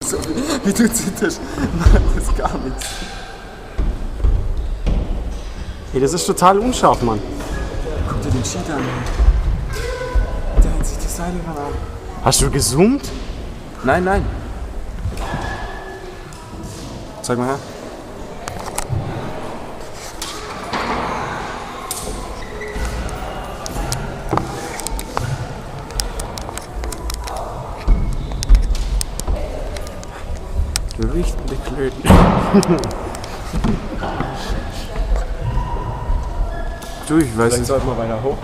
So wie du zitterst, macht das gar nichts. Hey, das ist total unscharf, Mann. Guck dir den Cheat an. Der hält sich die Seile ran an. Hast du gezoomt? Nein, nein. Zeig mal her. Richten die Klöten. Du, ich weiß Vielleicht nicht. sollten wir weiter hoch.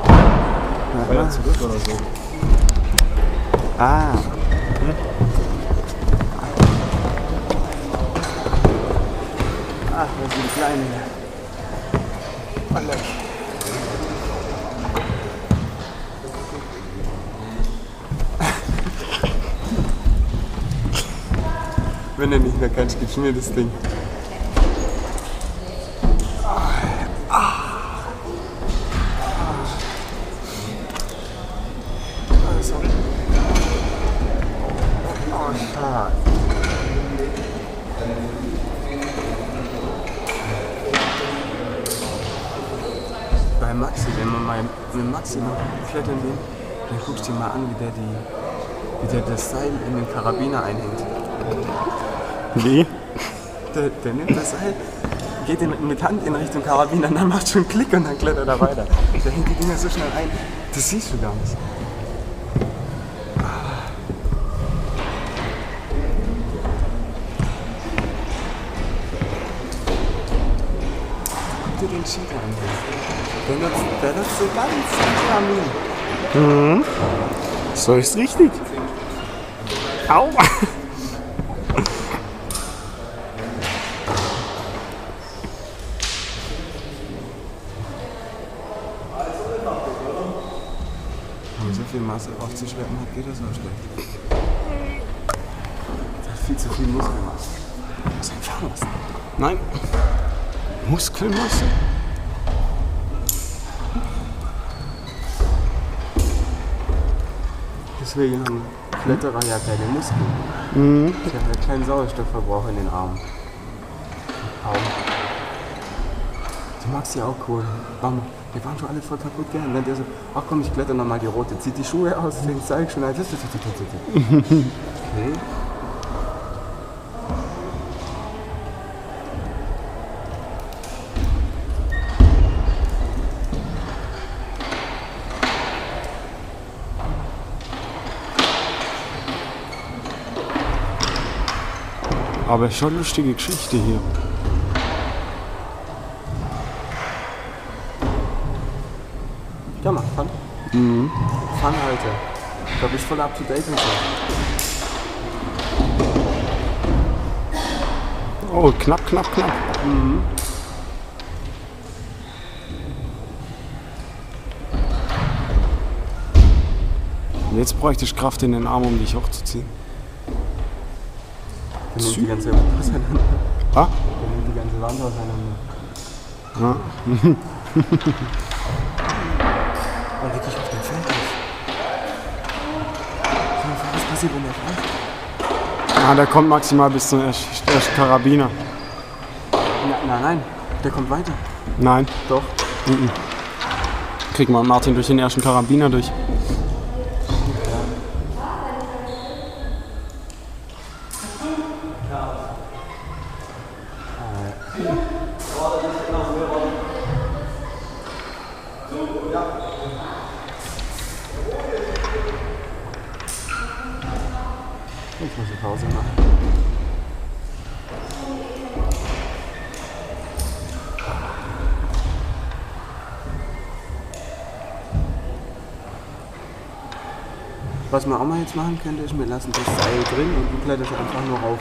Weiter zurück oder so. Ah. Ach, das sind kleine. Alle. Wenn du nicht mehr kannst, gibst du mir das Ding. Bei Maxi, wenn man mal mit Maxi noch klettern will, dann guckst du dir mal an, wie der das Seil in den Karabiner einhängt. Wie? Der nimmt das Seil, geht mit Hand in Richtung Karabiner, dann macht schon einen Klick und dann klettert er weiter. Der hängt die Dinger so schnell ein, das siehst du gar nicht. Guck dir den Cheater an. Der nutzt so ganz Karamin. So ist richtig. Au! Aber so viel Masse aufzuschleppen hat, geht das auch schlecht. Der hat viel zu viel Muskelmasse. Muss einfach lassen. Nein. Muskelmasse. Deswegen haben Kletterer ja keine Muskeln. Ich habe ja keinen Sauerstoffverbrauch in den Armen. Du magst ja auch cool. Wir waren schon alle voll kaputt gern. Und dann der so, ach komm, ich kletter nochmal die rote. Zieht die Schuhe aus, den Zeig schon. Okay. Aber schon eine lustige Geschichte hier. Ja, mach, Fun. Fun-Halter. Da bist du voll up to date und so. Oh, knapp, knapp, knapp. Und jetzt bräuchte ich Kraft in den Arm, um dich hochzuziehen. Der nimmt die ganze Wand auseinander. Ah? Der nimmt die ganze Wand auseinander. Ja. Oh, leg dich auf den Feld auf. Schau mal, was passiert, wenn der fällt? Ah, der kommt maximal bis zum ersten Karabiner. Nein, der kommt weiter. Nein. Doch. Krieg mal Martin durch den ersten Karabiner durch. Ich muss eine Pause machen. Was wir auch mal jetzt machen könnte, ist, wir lassen das Seil drin und du kletterst einfach nur rauf.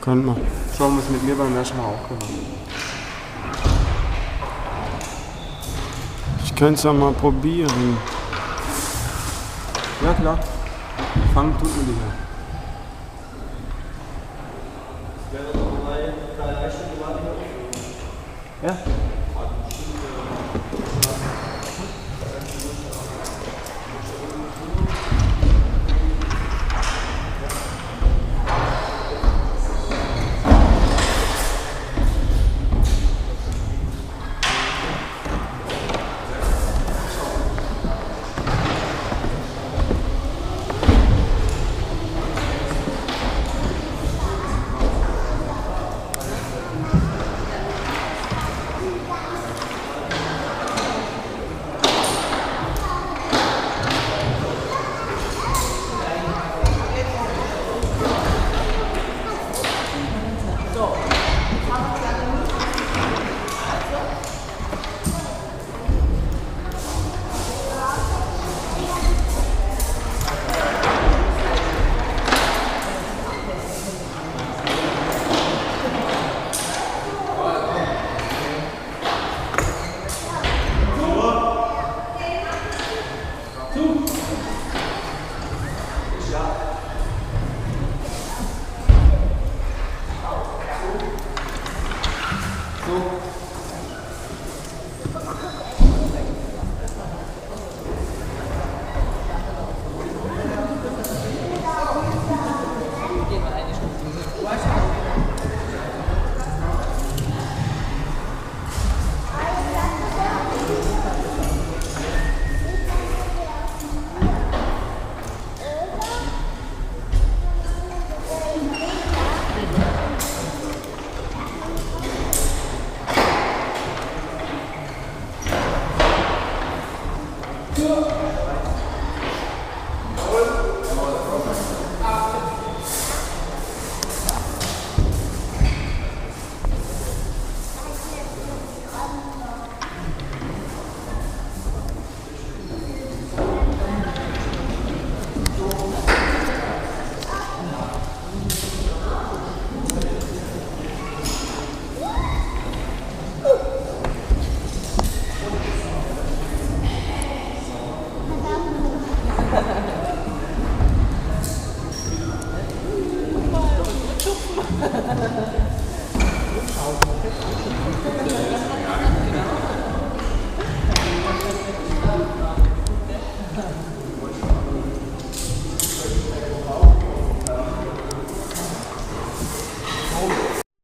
Können wir. So haben wir es mit mir beim ersten Mal auch gemacht. Ich könnte es ja mal probieren. Ja klar. Fangen tut man nicht mehr. Ja.